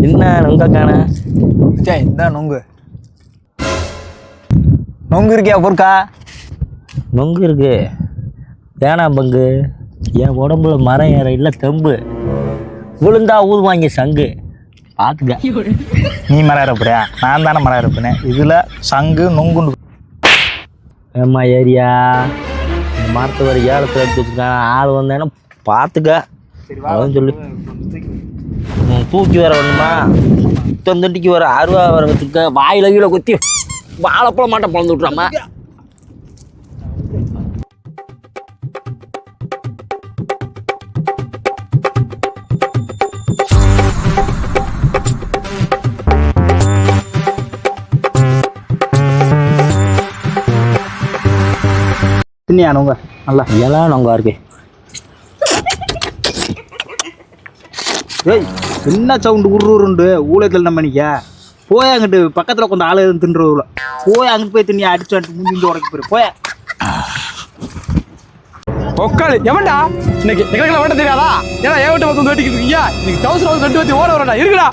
என்ன நொங்க காண? இந்த நொங்கு நொங்கு இருக்கியா பொறுக்கா? நொங்கு இருக்கு. ஏனா பங்கு என் உடம்புல மரம் ஏற இல்லை தெம்பு. விழுந்தா ஊதுவாங்க சங்கு. பார்த்துக்க. நீ மரம் இறப்புறியா? நான் தானே மரம் இறப்புனேன். இதில் சங்கு நொங்குண்டு. ஏம்மா ஏரியா இந்த மரத்தை வர ஏலத்தில் எடுத்து வச்சுருக்காங்க. ஆள் வந்தேன்னா பார்த்துக்க. அதான் சொல்லு. தூக்கி வர வேணுமா? தொந்தண்டிக்கு வர அருவா வர வச்சுருக்க. வாயில கீழே குத்தி வாழைப்பழம் மாட்டை பிளந்து விட்றாமா. தின்னியா நொங்க? நல்லா எல்லாம் நொங்கா இருக்கு. ஏய் என்ன சவுண்டு உருண்டு ஊழத்தில் நம்ம நிற்க போய் அங்கிட்டு பக்கத்தில் கொஞ்சம் ஆள் எதுவும் தின்றதுல போய் அங்கிட்டு போய் தின்னி அடிச்சு அடிச்சு முடிஞ்சு உடக்கி போயிரு போய். ஒக்காளி எவன்டா இன்னைக்கு எங்களுக்கு வேண்ட தெரியாதா? ஏன்னா ஏவட்ட வந்து வெட்டிக்கிட்டு இருக்கீங்க. இன்னைக்கு தௌசண்ட் வந்து ரெண்டு வத்தி ஓட வரடா இருக்குடா.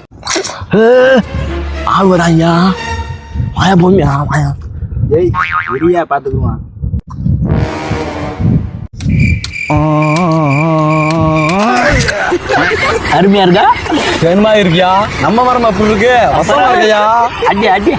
ஆள் வராயா? வாயா போமியா வாயா. ஏய் வெளியா பார்த்துக்குருவான். அருமையா இருக்கா? என்னமா இருக்கியா? நம்ம மரம் அப்படி இருக்கு. வசமா இருக்கியா? அடி அடி.